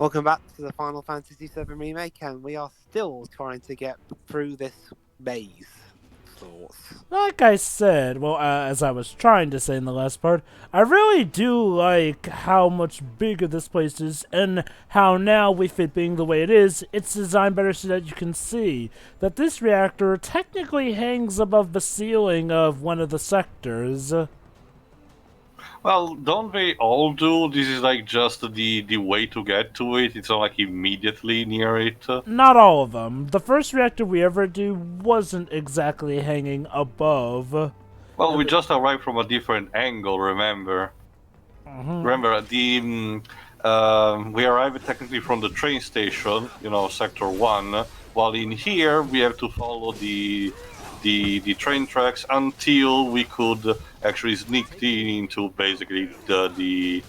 Welcome back to the Final Fantasy VII Remake, and we are still trying to get through this maze. Thoughts? Like I said, well, as I was trying to say in the last part, I really do like how much bigger this place is, and how now, with it being the way it is, it's designed better so that you can see that this reactor technically hangs above the ceiling of one of the sectors. Well, don't they all do? This is like just the way to get to it. It's not like immediately near it. Not all of them. The first reactor we ever do wasn't exactly hanging above. Well, we just arrived from a different angle. Remember? Remember we arrived technically from the train station. Sector 1. While in here we have to follow the train tracks until we could actually sneak into basically the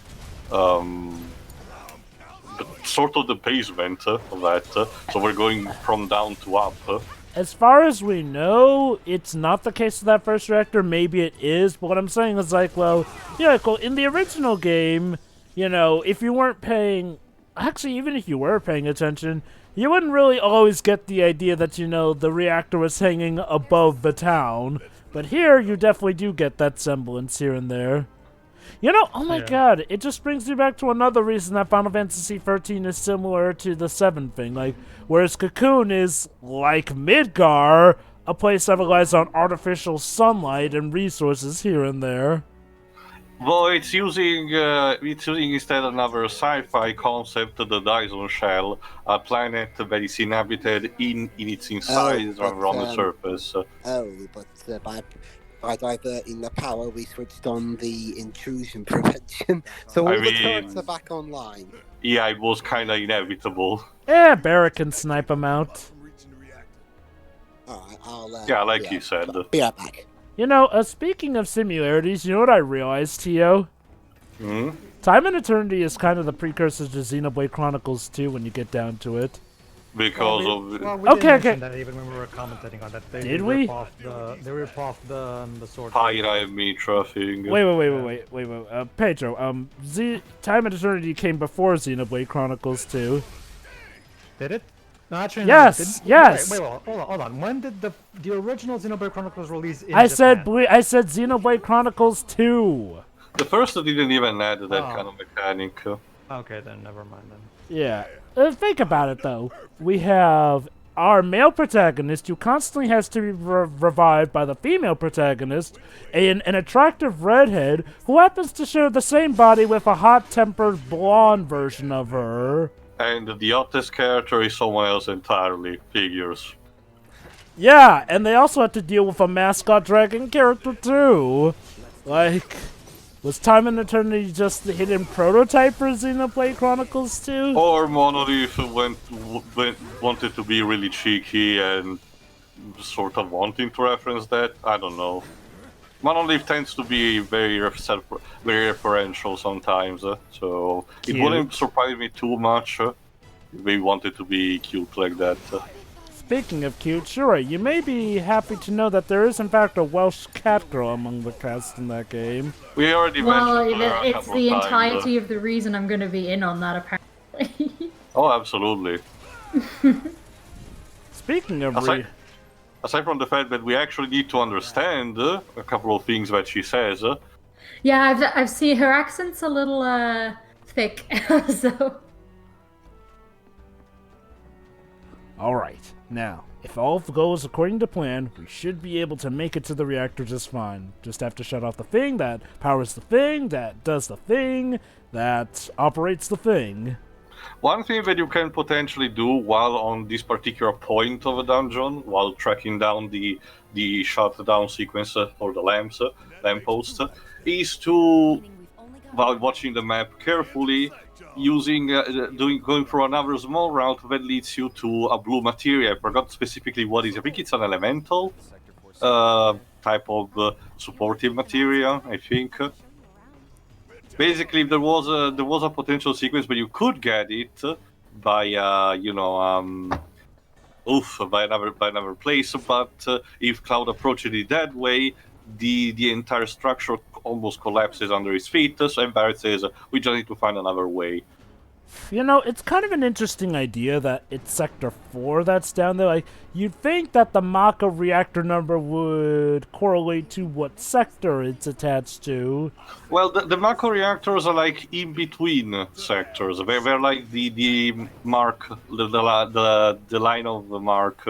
sort of the basement of that. So we're going from down to up. As far as we know, it's not the case of that first reactor. Maybe it is, but what I'm saying is like, well, yeah, cool. In the original game, if you weren't paying, actually, even if you were paying attention, you wouldn't really always get the idea that, the reactor was hanging above the town. But here, you definitely do get that semblance here and there. Oh my god, it just brings me back to another reason that Final Fantasy XIII is similar to the 7 thing. Like, whereas Cocoon is, like Midgar, a place that relies on artificial sunlight and resources here and there. Well, it's using instead another sci-fi concept, the Dyson Shell, a planet that is inhabited in its inside rather on the surface. By diverting the power, we switched on the intrusion prevention, so all the turrets are back online. Yeah, it was kind of inevitable. Yeah, Barrett can snipe him out. Alright, you said. Be right back. Speaking of similarities, you know what I realized, Tio? Time and Eternity is kind of the precursor to Xenoblade Chronicles 2 when you get down to it. Because we okay. Didn't mention that even when we were commentating on that. Did we? They rip off the sword. Pyra Mitra thing. Wait. Pedro, Time and Eternity came before Xenoblade Chronicles 2. Did it? No, actually, yes, no, yes. Wait, hold on. When did the original Xenoblade Chronicles release in I Japan? I said Xenoblade Chronicles 2. The first didn't even add that kind of mechanic. Okay, then never mind then. Yeah. Think about it, though. We have our male protagonist who constantly has to be revived by the female protagonist, an attractive redhead who happens to share the same body with a hot-tempered blonde version of her. And the hottest character is someone else entirely. Figures. Yeah, and they also have to deal with a mascot dragon character, too. Like, was Time and Eternity just the hidden prototype for Xenoblade Chronicles 2? Or Monolith wanted to be really cheeky and sort of wanting to reference that? I don't know. Monolith tends to be very referential sometimes, so Cute. It wouldn't surprise me too much if they wanted to be cute like that. Speaking of cute, sure, you may be happy to know that there is in fact a Welsh cat girl among the cast in that game. We already mentioned her a it's couple the of times, entirety of the reason I'm going to be in on that, apparently. Oh, absolutely. Speaking of aside from the fact that we actually need to understand a couple of things that she says. Yeah, I've seen her accent's a little thick, so. Alright, now, if all goes according to plan, we should be able to make it to the reactor just fine. Just have to shut off the thing that powers the thing, that does the thing, that operates the thing. One thing that you can potentially do while on this particular point of a dungeon, while tracking down the shutdown sequence for the lamppost, is to, while watching the map carefully, going for another small route that leads you to a blue material. I forgot specifically what it is. I think it's an elemental type of supportive material, I think. Basically, there was a potential sequence where you could get it by by another place, but if Cloud approached it that way, the entire structure almost collapses under his feet. So Barrett says, "We just need to find another way." You know, it's kind of an interesting idea that it's Sector 4 that's down there. Like, you'd think that the Maka reactor number would correlate to what sector it's attached to. Well, the macro reactors are like in between sectors. They're like the mark, the line of the mark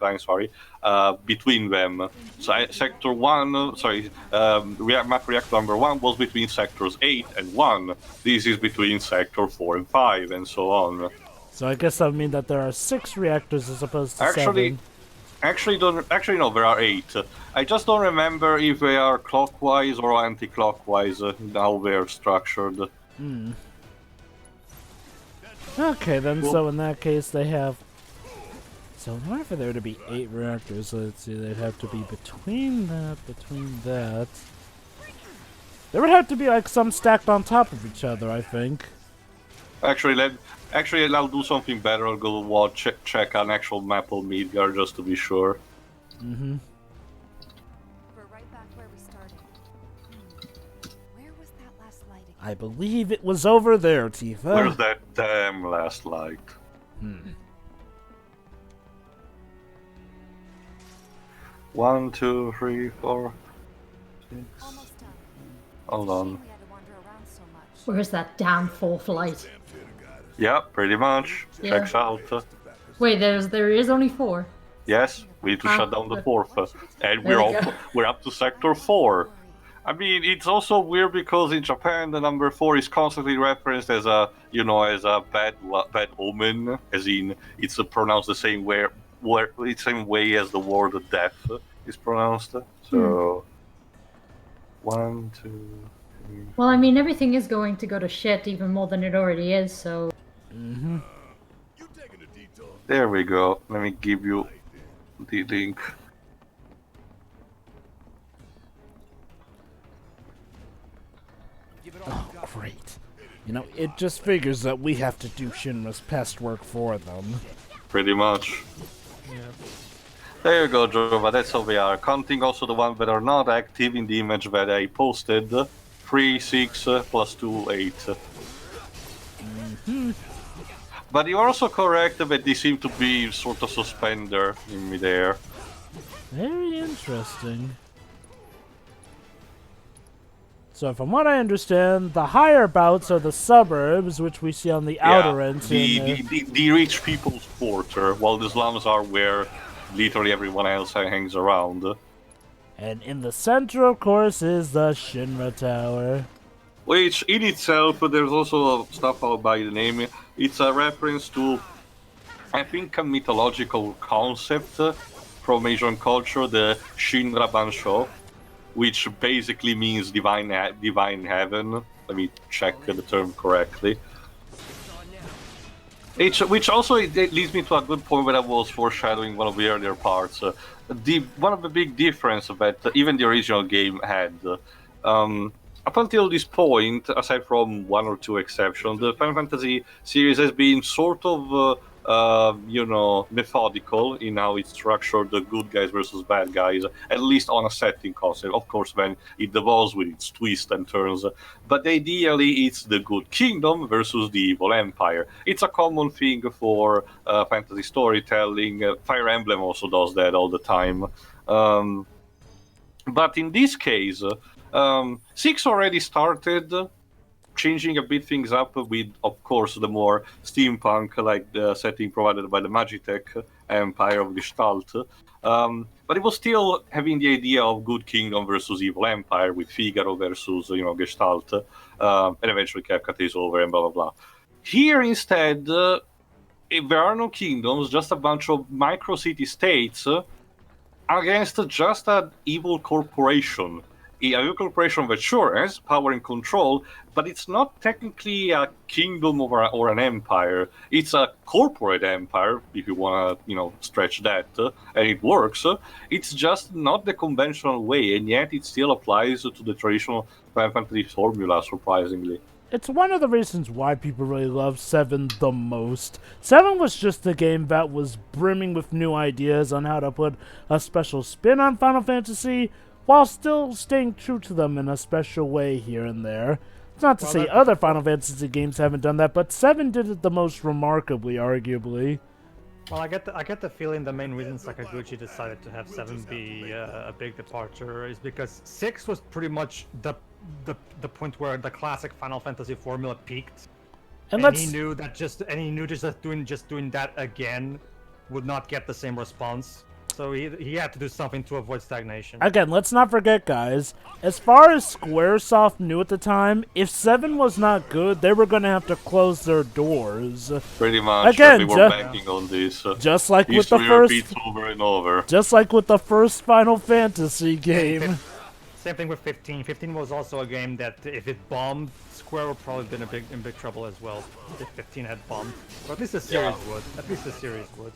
line, sorry, between them. So sector 1, sorry, macro reactor number 1 was between sectors 8 and 1. This is between sector 4 and 5, and so on. So I guess that would mean that there are 6 reactors as opposed to 7. Actually, no, there are 8. I just don't remember if they are clockwise or anti-clockwise, how they're structured. Okay, then, so in that case, they have... So in order for there to be 8 reactors, let's see, they'd have to be between that. There would have to be, like, some stacked on top of each other, I think. Actually, I'll do something better. I'll go check an actual map of Midgard just to be sure. Mm-hmm. We're right back where we started. Where was that last light again? I believe it was over there, Tifa. Where's that damn last light? 1, 2, 3, 4, 6. Almost done. Hold on. We had to wander around so much. Where's that damn fourth light? Yeah, pretty much. Yeah. Checks out. Wait, there is only 4. Yes, we need to shut down the 4th, and There we go. we're up to sector 4. I mean, it's also weird because in Japan the number 4 is constantly referenced as a bad omen, as in it's pronounced the same way as the word death is pronounced. So 1, 2, 3. Well, I mean, everything is going to go to shit even more than it already is, so... Mm-hmm. There we go. Let me give you the link. Oh, great. You know, it just figures that we have to do Shinra's pest work for them. Pretty much. There you go, Jova. That's how we are. Counting also the ones that are not active in the image that I posted. 3, 6, plus 2, 8. But you're also correct that they seem to be sort of suspender in midair. Very interesting. So from what I understand, the higher bouts are the suburbs, which we see on the outer ends. The rich people's quarter, while the slums are where literally everyone else hangs around. And in the center, of course, is the Shinra Tower. Which, in itself, there's also stuff out by the name. It's a reference to, I think, a mythological concept from Asian culture, the Shinra Bansho, which basically means divine heaven. Let me check the term correctly. Which also it leads me to a good point where I was foreshadowing one of the earlier parts. One of the big differences that even the original game had. Up until this point, aside from 1 or 2 exceptions, the Final Fantasy series has been sort of, methodical in how it's structured the good guys versus bad guys, at least on a setting concept. Of course, when it evolves with its twists and turns. But ideally, it's the good kingdom versus the evil empire. It's a common thing for fantasy storytelling. Fire Emblem also does that all the time. But in this case... 6 already started changing a bit things up with, of course, the more steampunk, like the setting provided by the Magitech Empire of Gestalt. But it was still having the idea of good kingdom versus evil empire, with Figaro versus, Gestalt, and eventually Kefka takes over and blah blah blah. Here instead, there are no kingdoms, just a bunch of micro city states against just an evil corporation. A evil corporation that sure has power and control, but it's not technically a kingdom or an empire. It's a corporate empire, if you want to, stretch that, and it works. It's just not the conventional way, and yet it still applies to the traditional Final Fantasy formula, surprisingly. It's one of the reasons why people really love 7 the most. 7 was just a game that was brimming with new ideas on how to put a special spin on Final Fantasy, while still staying true to them in a special way here and there. It's not to Well, say that- other Final Fantasy games haven't done that, but 7 did it the most remarkably, arguably. Well, I get the feeling the main reason Sakaguchi decided to have 7 be a big departure is because 6 was pretty much the point where the classic Final Fantasy formula peaked, And and he knew just doing that again would not get the same response. So he had to do something to avoid stagnation. Again, let's not forget, guys, as far as Squaresoft knew at the time, if 7 was not good, they were going to have to close their doors. Pretty much. Again, we were banking on this. Just like with the History first... repeats over and over. Just like with the first Final Fantasy game. Same thing with 15. 15 was also a game that if it bombed, Square would probably been in big trouble as well. If 15 had bombed, or at least the series would. At least the series would.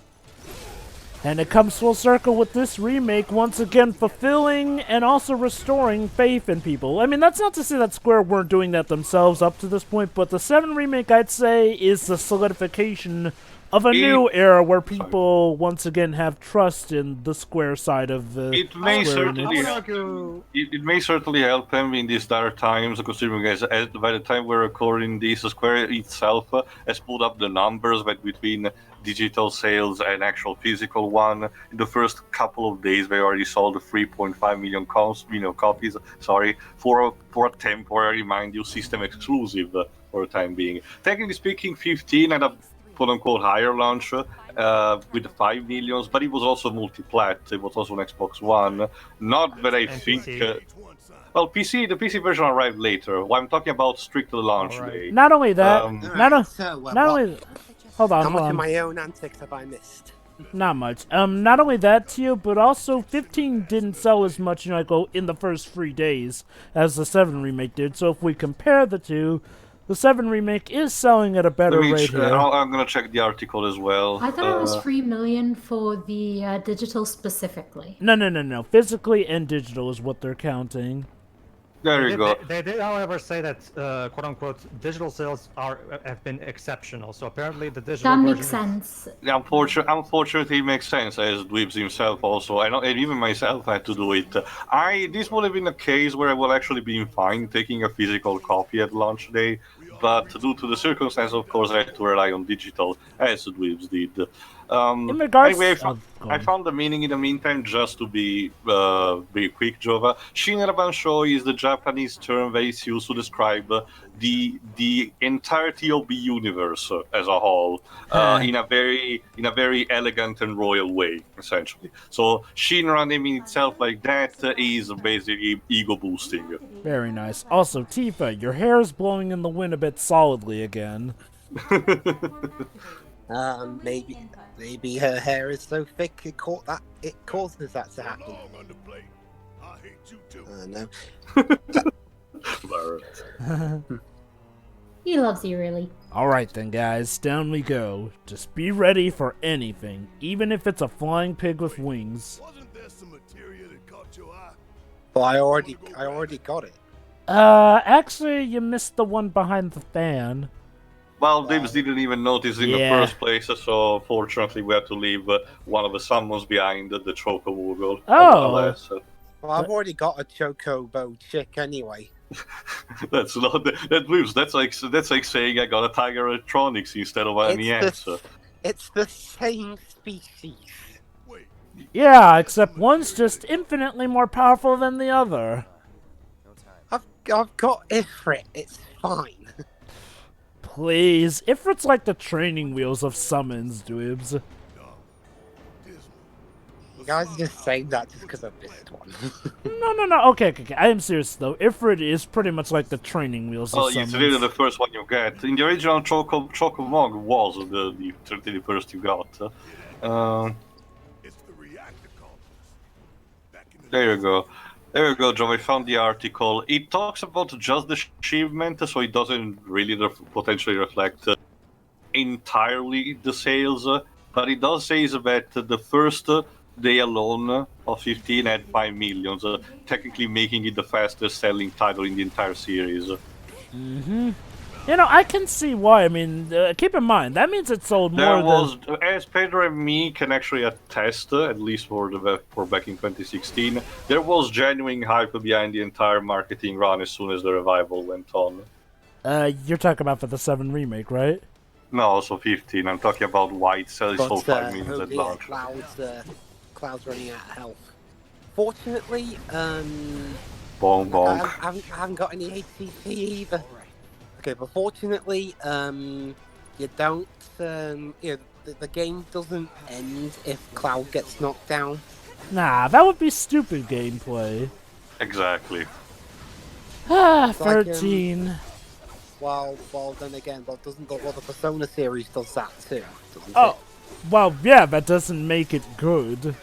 And it comes full circle with this remake, once again fulfilling and also restoring faith in people. I mean, that's not to say that Square weren't doing that themselves up to this point, but the 7 remake, I'd say, is the solidification of a new era where people once again have trust in the Square side of the It may Square certainly Enix. it may certainly help them in these dire times, considering as by the time we're recording this, Square itself has put up the numbers between digital sales and actual physical one. In the first couple of days, they already sold 3.5 million copies. Sorry, for a temporary, mind you, system exclusive for the time being. Technically speaking, 15 had a quote-unquote higher launch with 5 millions, but it was also multi-plat. It was also on Xbox One. Not that I think. PC. Well, the PC version arrived later. Well, I'm talking about strictly launch day. Not only that, Alright, so, not only... Hold on, how hold much of on. my own antics have I missed? Not much. Not only that, Tio, but also 15 didn't sell as much, in the first 3 days as the 7 remake did. So if we compare the two, the 7 remake is selling at a better rate here. I'm gonna check the article as well. I thought it was 3 million for the digital specifically. No. Physically and digital is what they're counting. There you go. They did, however, say that quote-unquote digital sales have been exceptional. So apparently the digital That version makes sense. Unfortunately, it makes sense, as Dwibs himself also, and even myself had to do it. This would have been a case where I would actually been fine taking a physical copy at launch day, but due to the circumstance, of course, I had to rely on digital, as Dwibs did. In regards... Anyway, I found the meaning in the meantime, just to be quick, Jova. Shinrabansho is the Japanese term that is used to describe the entirety of the universe as a whole, in a very elegant and royal way, essentially. So Shinra naming itself like that is basically ego boosting. Very nice. Also, Tifa, your hair is blowing in the wind a bit solidly again. Maybe her hair is so thick it causes that to happen. No. He loves you, really. Alright then, guys, down we go. Just be ready for anything, even if it's a flying pig with wings. Well, I already got it. Actually, you missed the one behind the fan. Well, Dwibs didn't even notice in the first place, so fortunately we had to leave one of the summons behind the Chocobo. Oh! Well, I've already got a Chocobo chick anyway. That's not that Dwibs. That's like saying I got a Tiger Electronics instead of an NES. It's the same species. Yeah, except one's just infinitely more powerful than the other. I've got Ifrit. It's fine. Please, Ifrit's like the training wheels of summons, Dwibs. You guys are just saying that just because I missed one. No. Okay. I am serious though. Ifrit is pretty much like the training wheels of Oh, summons. it's really the first one you get. In the original Chocomog was the first you got. There you go. There you go, Joe. I found the article. It talks about just the achievement, so it doesn't really potentially reflect entirely the sales, but it does say that the first day alone of 15 had 5 million, technically making it the fastest selling title in the entire series. Mm-hmm. I can see why. I mean, keep in mind, that means it sold more than... As Pedro and me can actually attest, at least for back in 2016, there was genuine hype behind the entire marketing run as soon as the revival went on. You're talking about for the 7 remake, right? No, also 15. I'm talking about White Cell is for 5 minutes at yeah, launch. Cloud's running out of health. Fortunately, Bong bong. I haven't got any ATP either. Okay, but fortunately, you don't. The game doesn't end if Cloud gets knocked down. Nah, that would be stupid gameplay. Exactly. Ah, It's like, 13. Well, then again, the Persona series does that too, doesn't Oh, it? well, yeah, that doesn't make it good.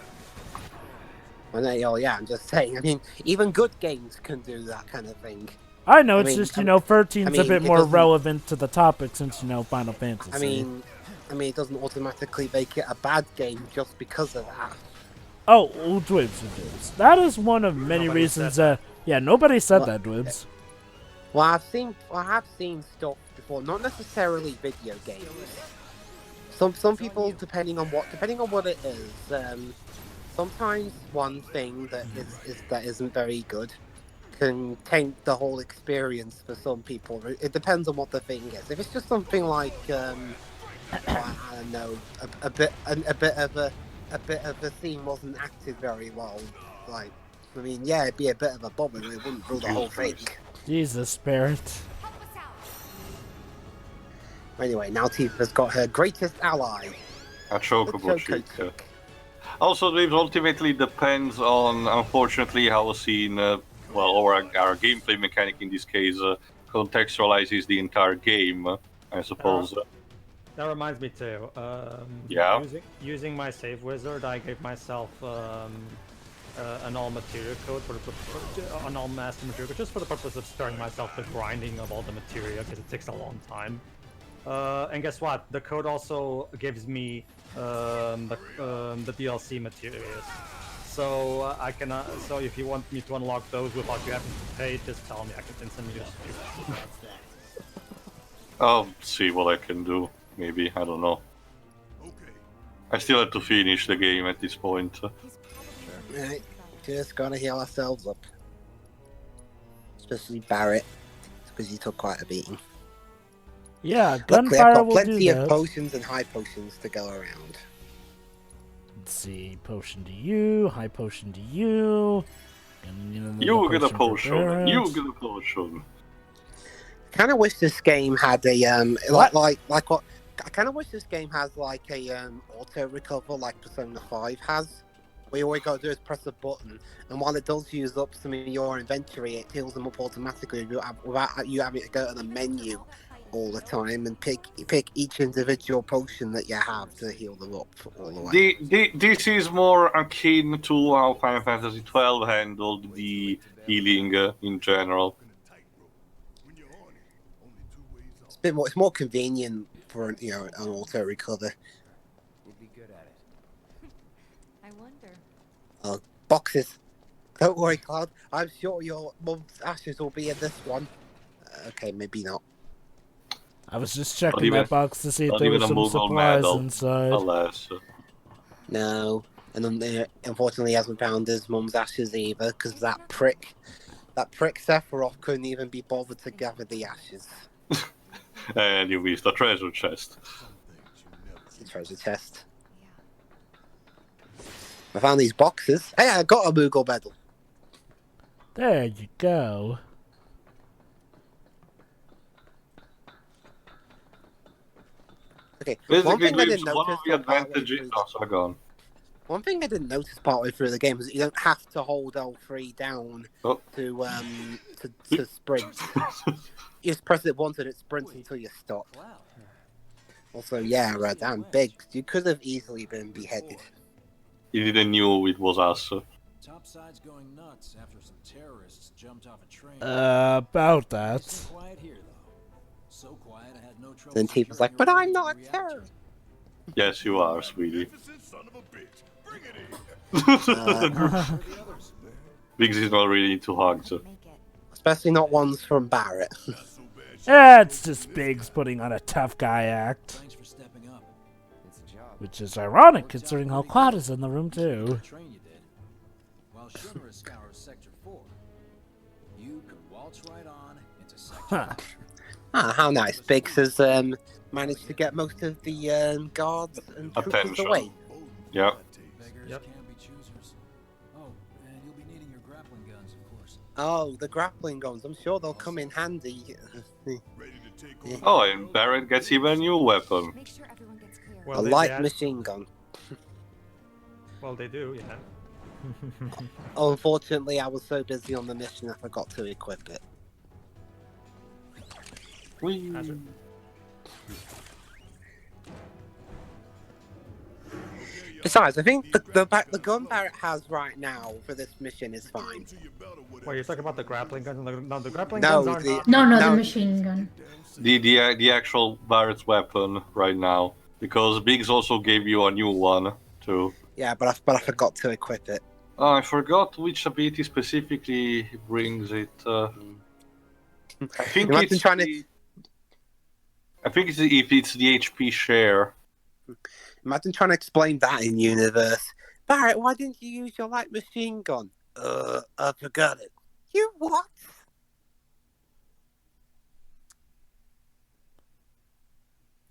Well, yeah, I'm just saying. I mean, even good games can do that kind of thing. I know, I it's mean, just, 13's a bit it more doesn't- relevant to the topic since, Final Fantasy. I mean, it doesn't automatically make it a bad game just because of that. Oh, Dwibs. That is one of many Nobody reasons said yeah, nobody said What? that, Dwibs. Well, I have seen stuff before, not necessarily video games. Some people, depending on what it is, sometimes one thing that isn't very good can taint the whole experience for some people. It depends on what the thing is. If it's just something like, I don't know, a bit of the scene wasn't acted very well, like, I mean, yeah, it'd be a bit of a bummer. It wouldn't rule the whole thing. Jesus, Spirit. Anyway, now Tifa's got her greatest ally. A chocobo the chick. Also, it ultimately depends on, unfortunately, how a scene, or our gameplay mechanic in this case, contextualizes the entire game, I suppose. That reminds me too. Yeah. Using my save wizard, I gave myself an all material code an all master material code, just for the purpose of sparing myself the grinding of all the materia because it takes a long time. And guess what? The code also gives me the DLC materials. So I can. So if you want me to unlock those without you having to pay, just tell me. I can instantly just do that. I'll see what I can do. Maybe, I don't know. I still have to finish the game at this point. Right, just gotta heal ourselves up. Especially Barrett, because he took quite a beating. Yeah, Luckily, I've gunfire got will plenty do of that. potions and high potions to go around. Let's see, potion to you, high potion to you. And, You get a for potion. Barrett. You get a potion. Kind of wish this game had a What? like what. I kind of wish this game has like a auto recover like Persona 5 has. Where all you gotta do is press a button, and while it does use up some of your inventory, it heals them up automatically without you having to go to the menu all the time and pick each individual potion that you have to heal them up all the way. This is more akin to how Final Fantasy XII handled the healing in general. It's more convenient for an auto recover. I wonder. Boxes. Don't worry, Cloud. I'm sure your mum's ashes will be in this one. Okay, maybe not. I was just checking even- that box to see if not there even was a some Moogle supplies medal. inside. Alas. No, and then unfortunately he hasn't found his mum's ashes either because that prick Sephiroth couldn't even be bothered to gather the ashes. And you missed a treasure chest. It's a treasure chest. I found these boxes. Hey, I got a Moogle medal. There you go. Okay, one Basically, thing I Dwibs, didn't one notice of the partway advantages. through Oh, sorry, go on. One thing I didn't notice partway through the game is that you don't have to hold L3 down Oh. to sprint. You just press it once and it sprints until you stop. Also, yeah, damn big. You could have easily been beheaded. He didn't knew it was us. Topside's going nuts after some terrorists jumped off a train. About that. It's quiet here, though. So quiet I had no trouble. Then Tifa's like, but I'm not a terrorist. Yes, you are, sweetie. Biggs is not really into hugs. Make it. Especially not ones from Barrett. Yeah, it's just Biggs putting on a tough guy act. Thanks for stepping up. It's a job. Which is ironic considering how Cloud is in the room too. Train you did. While Shimmer scours Sector 4, you could waltz right on into Sector Huh. 5. Ah, how nice. Biggs has managed to get most of the guards and troopers Attention. away. Yeah. Beggars Yep. can be choosers. Oh, and you'll be needing your grappling guns, of course. Oh, the grappling guns. I'm sure they'll come in handy. Oh, and Barrett gets even a new weapon. Make sure everyone gets clear. A Well, light machine gun. Well, they do, yeah. Unfortunately, I was so busy on the mission I forgot to equip it. Whee. Hazard. Besides, I think the gun Barrett has right now for this mission is fine. Well, you're talking about the grappling guns? No, the grappling No, guns are the- not... No, No. the machine gun. The actual Barrett's weapon right now, because Biggs also gave you a new one too. Yeah, but I forgot to equip it. Oh, I forgot which ability specifically brings it. I think Imagine it's trying to- the- I think it's if it's the HP share. Imagine trying to explain that in universe. Barrett, why didn't you use your light machine gun? I forgot it. You what?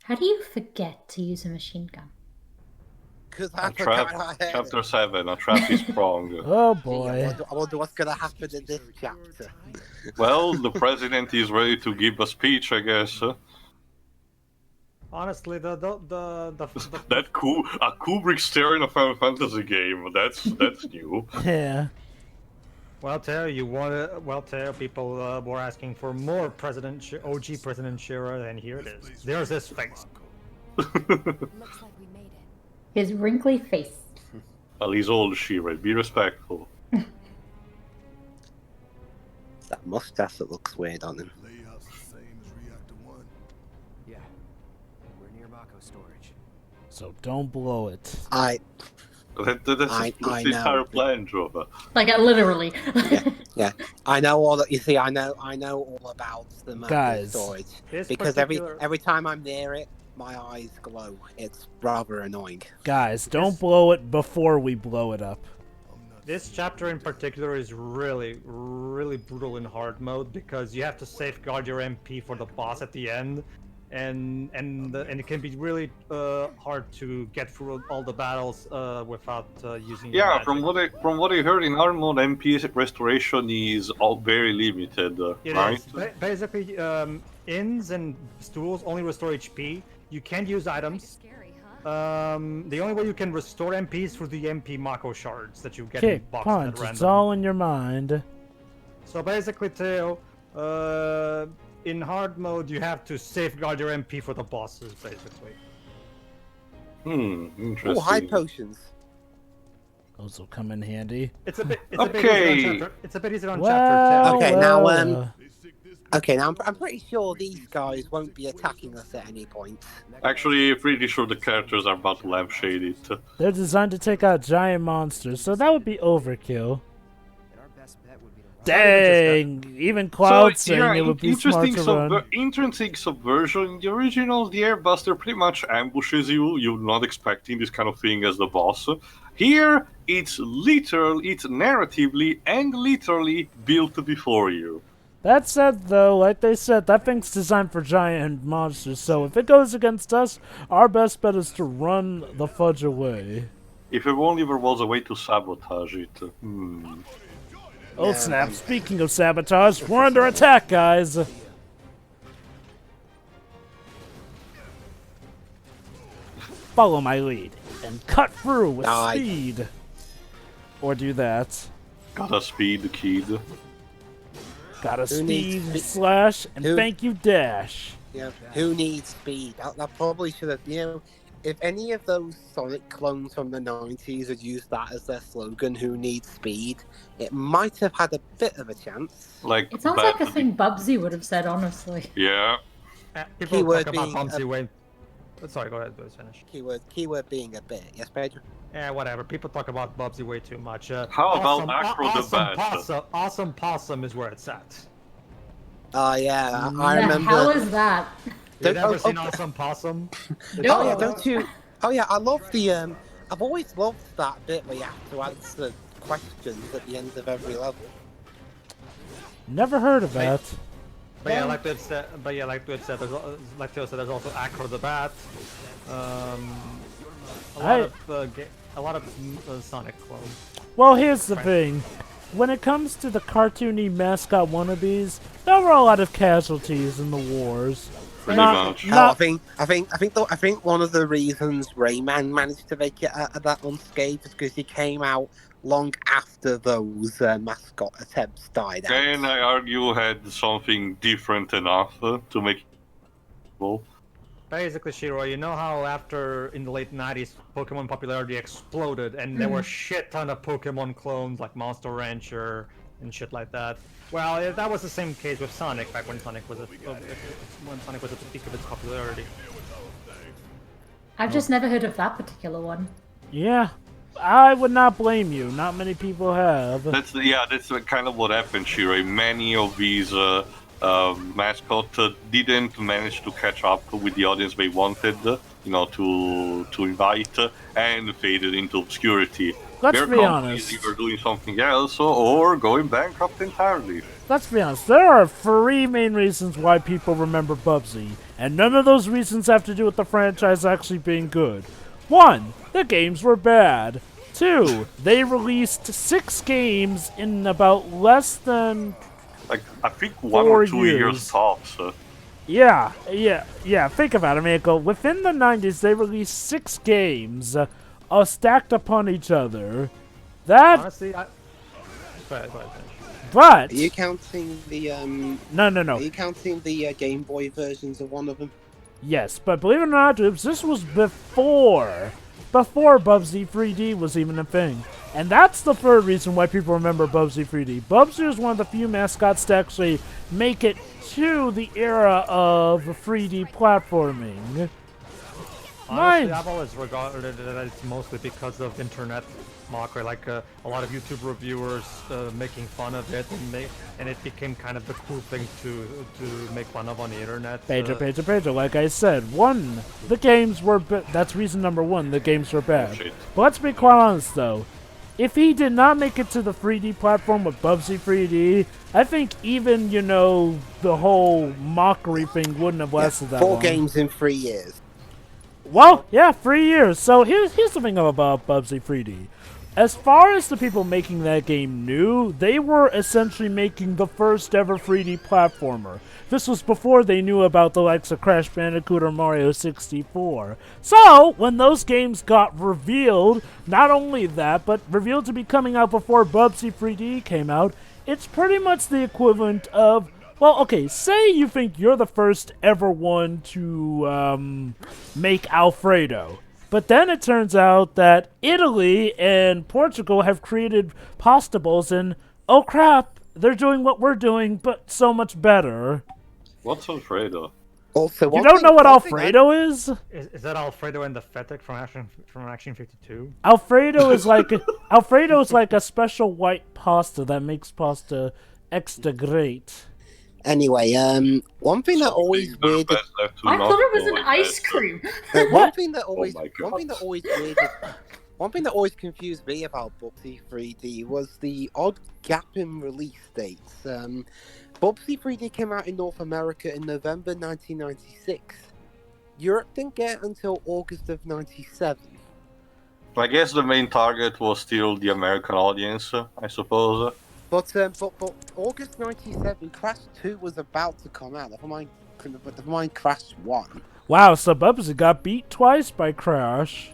How do you forget to use a machine gun? Because I A trap, forgot I had chapter it. 7, a trap is sprung. Oh Gee, boy. I wonder what's gonna happen in this chapter. Well, the president is ready to give a speech, I guess. Honestly, the That a Kubrick stare in a Final Fantasy game. That's new. Yeah. Well, tell people were asking for more OG President Shira, and here it is. There's his face. Looks like we made it. His wrinkly face. Well, he's old, Shira. Be respectful. That mustache that looks weird on him. Layout's the same as reactor 1. Yeah. We're near Mako storage. So don't blow it. That's I the know. entire plan, Jova. Like, literally. Yeah, I know all that. You see, I know all about the Mako Guys. storage This because particular- every time I'm near it, my eyes glow. It's rather annoying. Guys, don't blow it before we blow it up. This chapter in particular is really, really brutal in hard mode because you have to safeguard your MP for the boss at the end, and it can be really hard to get through all the battles without using. your Yeah, magic. from what I heard in hard mode, MP restoration is all very limited, It right? is. Basically, inns and stools only restore HP. You can't use items. Scary, huh? The only way you can restore MP is through the MP Mako shards that you get Kick, in boxes punch, at random. it's all in your mind. So basically, Theo, in hard mode, you have to safeguard your MP for the bosses, basically. Interesting. Oh, high potions. Those will come in handy. It's a bit. Okay. It's a bit easier on Well, chapter 10. Okay, now, well, Okay, now I'm pretty sure these guys won't be attacking us at any point. Actually, pretty sure the characters are battle lamp shaded. they're designed to take out giant monsters, so that would be overkill. And our best bet would be to run. Dang! Even Cloud saying it would be smart to run. Interesting subversion. In the original, the Airbuster pretty much ambushes you. You're not expecting this kind of thing as the boss. Here, it's narratively and literally built before you. That said, though, like they said, that thing's designed for giant monsters, so if it goes against us, our best bet is to run the fudge away. If only there was a way to sabotage it. Oh snap, speaking of sabotage, we're under attack, guys! Follow my lead, and cut through with Nice. speed. Or do that. Gotta speed the kid. Gotta Who speed needs spe- slash and who- thank you dash. Yeah, who needs speed? That probably should have, if any of those Sonic clones from the 90s had used that as their slogan, who needs speed, it might have had a bit of a chance. Like It sounds like a thing Bubsy would have said, honestly. Yeah. People Keyword talk about being Bumsy a- when. Sorry, go ahead, please finish. Keyword being a bit. Yes, Pedro? Yeah, whatever. People talk about Bubsy way too much. How about Acro the Bat? Awesome Possum is where it's at. Oh, yeah, I The remember. hell is that? You've Don't- never oh, seen oh. Awesome Possum? No. Oh, yeah, don't you? Oh, yeah, I love the. I've always loved that bit where you have to answer questions at the end of every level. Never heard of that. But yeah, like Dwibs said, there's also Acro the Bat. A lot of Sonic clones. Well, here's the thing. When it comes to the cartoony mascot wannabes, there were a lot of casualties in the wars. Pretty much. I think one of the reasons Rayman managed to make it out of that unscathed is because he came out long after those mascot attempts died out. And I argue had something different enough to make it cool. Basically, Shiro, you know how after in the late 90s Pokemon popularity exploded and there were shit ton of Pokemon clones like Monster Rancher and shit like that? Well, that was the same case with Sonic back when Sonic was at the peak of its popularity. I've just never heard of that particular one. Yeah, I would not blame you. Not many people have. That's kind of what happened, Shiro. Many of these mascots didn't manage to catch up with the audience they wanted, to invite, and faded into obscurity. Let's Their be companies honest. either doing something else or going bankrupt entirely. Let's be honest. There are 3 main reasons why people remember Bubsy, and none of those reasons have to do with the franchise actually being good. 1, the games were bad. 2, they released 6 games in about less than Like, I think 1 or 2 years tops. Yeah. Think about it, Mako. Within the 90s, they released 6 games, stacked upon each other. That. Honestly, Go ahead, finish. But. Are you counting the No. Are you counting the Game Boy versions of one of them? Yes, but believe it or not, Dwibs, this was before Bubsy 3D was even a thing. And that's the third reason why people remember Bubsy 3D. Bubsy was one of the few mascots to actually make it to the era of 3D platforming. Honestly, I've always regarded it as mostly because of internet mockery, like a lot of YouTube reviewers making fun of it, and it became kind of the cool thing to make fun of on the internet. Pedro, like I said, the games were that's reason number 1, the games were bad. Shit. But let's be quite honest though, if he did not make it to the 3D platform with Bubsy 3D, I think even, the whole mockery thing wouldn't have lasted that long. 4 games in 3 years. Well, yeah, 3 years. So here's the thing about Bubsy 3D. As far as the people making that game knew, they were essentially making the first ever 3D platformer. This was before they knew about the likes of Crash Bandicoot or Mario 64. So, when those games got revealed, not only that, but revealed to be coming out before Bubsy 3D came out, it's pretty much the equivalent of, well, okay, say you think you're the first ever one to make Alfredo. But then it turns out that Italy and Portugal have created pasta bowls, and oh crap, they're doing what we're doing, but so much better. What's Alfredo? Also, You don't know what Alfredo is? Is that Alfredo and the Fettic from Action 52? Alfredo is like a special white pasta that makes pasta extra great. Anyway, one thing that always weirded. I thought it was an ice cream. One thing that always, Oh my God. one thing that always weirded, one thing that always confused me about Bubsy 3D was the odd gap in release dates. Bubsy 3D came out in North America in November 1996. Europe didn't get it until August of 97. I guess the main target was still the American audience, I suppose. But August 97, Crash 2 was about to come out. Never mind Crash 1. Wow, so Bubsy got beat twice by Crash.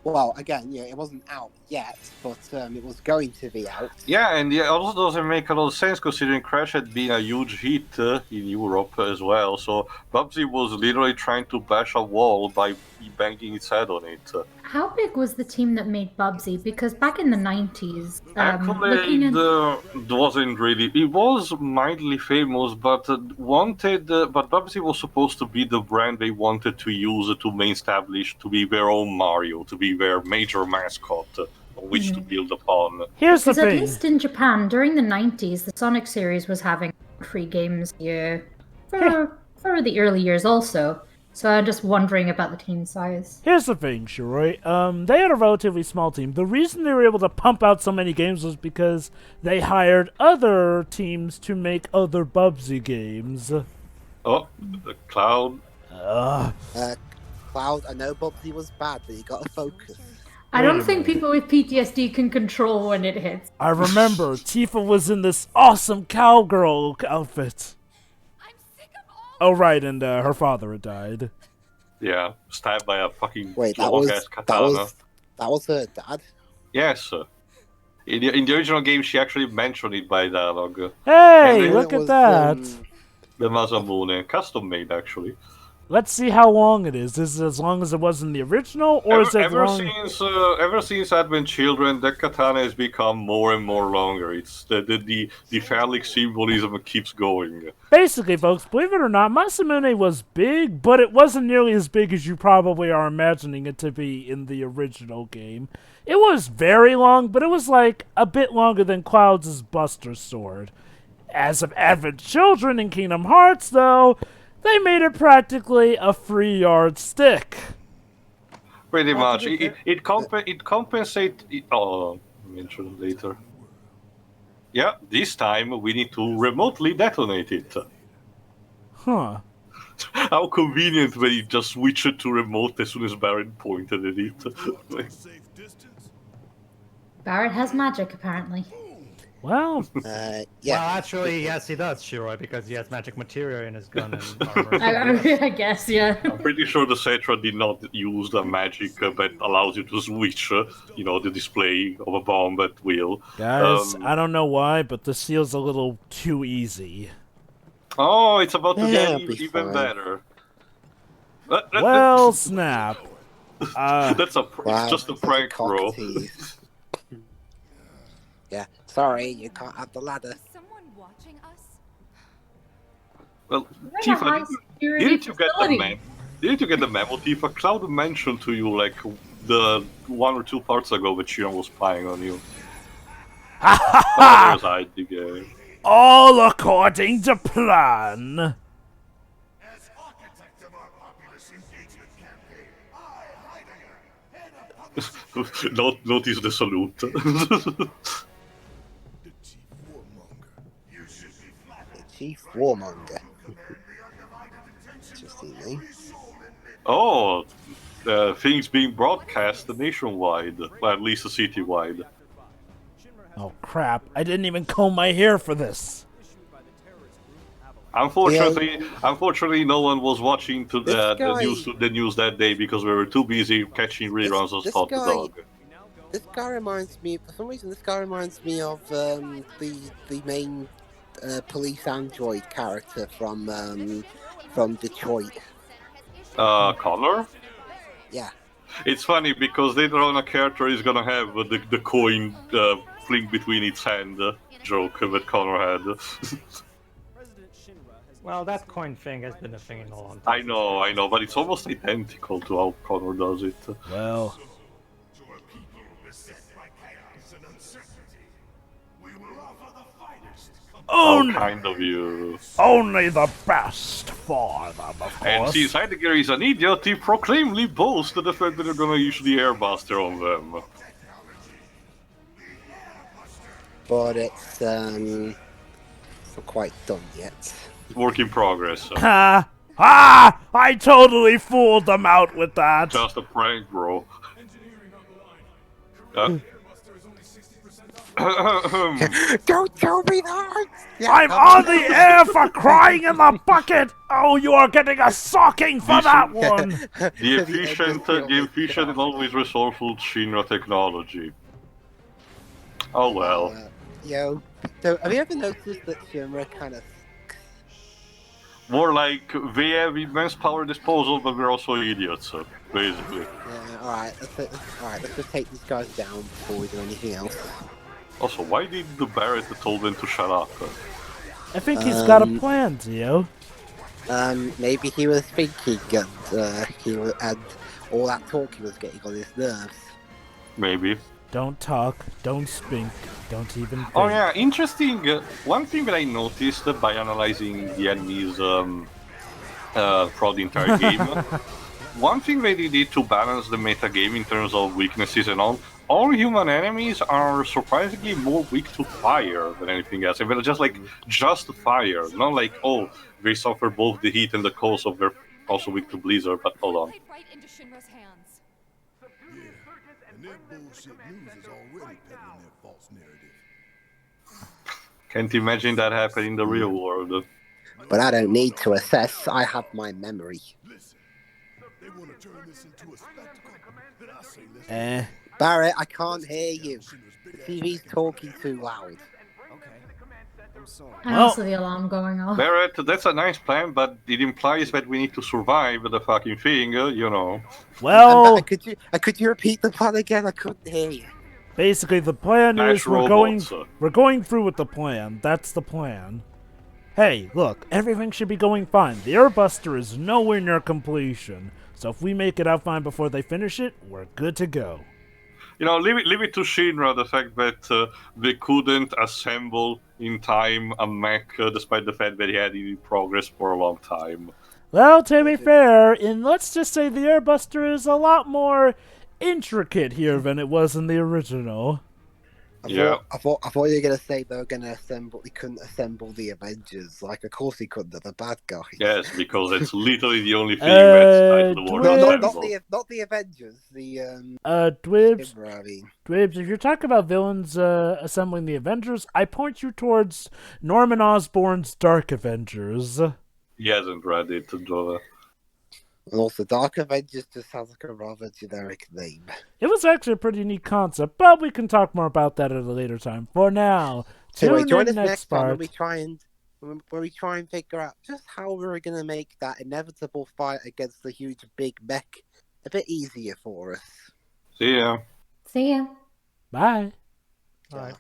Well, again, yeah, it wasn't out yet, but it was going to be out. Yeah, and it also doesn't make a lot of sense considering Crash had been a huge hit in Europe as well. So Bubsy was literally trying to bash a wall by banging its head on it. How big was the team that made Bubsy? Because back in the 90s, Accolade wasn't really. It was mildly famous, but but Bubsy was supposed to be the brand they wanted to use to establish to be their own Mario, to be their major mascot on which to build upon. Here's the Because at thing. least in Japan, during the 90s, the Sonic series was having free games here for the early years also. So I'm just wondering about the team size. Here's the thing, Shiroi. They had a relatively small team. The reason they were able to pump out so many games was because they hired other teams to make other Bubsy games. Oh, the Cloud. Cloud, I know Bubsy was bad, but you gotta focus. I don't think people with PTSD can control when it hits. I remember Tifa was in this awesome cowgirl outfit. Oh, right, and her father had died. Yeah, stabbed by a fucking Wait, long-ass katana. that was her dad? Yes. In the original game, she actually mentioned it by dialogue. Hey, look at that. The Masamune, custom made actually. Let's see how long it is. Is it as long as it was in the original, or is it long? Ever since Advent Children, that katana has become more and more longer. It's the phallic symbolism keeps going. Basically, folks, believe it or not, Masamune was big, but it wasn't nearly as big as you probably are imagining it to be in the original game. It was very long, but it was like a bit longer than Cloud's Buster Sword. As of Advent Children in Kingdom Hearts, though, they made it practically a 3-yardstick. Pretty much. It compensates. I'll mention it later. Yeah, this time we need to remotely detonate it. Huh. How convenient when you just switch it to remote as soon as Barrett pointed at it. Barrett has magic, apparently. Well, yeah. Well, actually, yes, he does, Shiroi, because he has magic materia in his gun and armor. I guess, yeah. I'm pretty sure the Cetra did not use the magic that allows you to switch, the display of a bomb at will. guys, I don't know why, but this feels a little too easy. Oh, it's about to get be even fine. better. Well, snap. That's it's just a prank, bro. Yeah, sorry, you can't have the ladder. Is someone watching us? Well, We're in a Tifa, high-security didn't you get the facility. memo? Didn't you get the memo, Tifa? Cloud mentioned to you like the 1 or 2 parts ago that Shion was spying on you. There's ID game. All according to plan. As architect of our populous engagement campaign, I, Heidegger, Notice the salute. the chief warmonger. You should be flattered. The chief warmonger. Interestingly. Oh, things being broadcast nationwide, well, at least citywide. Oh crap, I didn't even comb my hair for this. Unfortunately, no one was watching to This the news that day because we were too busy catching reruns of Stop the Dog. This guy reminds me, for some reason, of the main police android character from Detroit. Connor? Yeah. It's funny because later on a character is gonna have the coin fling between its hand joke that Connor had. Well, that coin thing has been a thing in a long time. I know, but it's almost identical to how Connor does it. Well, To a people beset by chaos and uncertainty, we will offer the finest. Oh, kind of you. only the best for them, of And course. since Heidegger is an idiot, he proclaimly boasts the fact that they're gonna use the airbuster on them. But it's not quite done yet. Work in progress. Ha! I totally fooled them out with that. Just a prank, bro. Don't tell me that! Yeah, I'm on the air for crying in the bucket! Oh, you are getting a socking for that one! The efficient and always resourceful Shinra technology. Oh well. Yo, so have you ever noticed that Shinra kind of... More like they have immense power disposal, but we're also idiots, basically. Yeah, alright, let's just take these guys down before we do anything else. Also, why did the Barrett told them to shut up? I think he's got a plan, Tio. Maybe he was thinking and all that talk he was getting on his nerves. Maybe. Don't talk, don't spink, don't even think. Oh yeah, interesting. One thing that I noticed by analyzing the enemies' throughout the entire game. One thing they did to balance the meta game in terms of weaknesses and all human enemies are surprisingly more weak to fire than anything else. And they're just fire, not like, oh, they suffer both the heat and the cold, so they're also weak to blizzard. But hold on. Played right into Shinra's hands. And their bullshit news is already peddling their false narrative. Can't imagine that happening in the real world. But I don't need to assess. I have my memory. Listen, they want to turn this into a spectacle. Then I say let's Barrett, I can't hear you. The TV's talking too loud. Okay. I'm sorry. And also the alarm going off. Barrett, that's a nice plan, but it implies that we need to survive the fucking thing, you know. Well, Could you repeat the plan again? I couldn't hear you. basically the plan is Dash we're robots. going through with the plan. That's the plan. Hey, look, everything should be going fine. The Airbuster is nowhere near completion, so if we make it out fine before they finish it, we're good to go. You know, leave it to Shinra, the fact that they couldn't assemble in time a mech, despite the fact that he had it in progress for a long time. Well, to be fair, and let's just say the Airbuster is a lot more intricate here than it was in the original. I thought you were gonna say they were gonna assemble. They couldn't assemble the Avengers. Like, of course he couldn't. They're the bad guys. Yes, because it's literally the only thing that's tied to the word Dwibs. Not the Avengers. The Dwibs, Hydra, I mean. Dwibs, if you're talking about villains assembling the Avengers, I point you towards Norman Osborn's Dark Avengers. He hasn't read it, though. And also, Dark Avengers just sounds like a rather generic name. It was actually a pretty neat concept, but we can talk more about that at a later time. For now, Anyway, join in us next time part. when we try and figure out just how we're gonna make that inevitable fight against the huge big mech a bit easier for us. See ya. See ya. Bye. All right.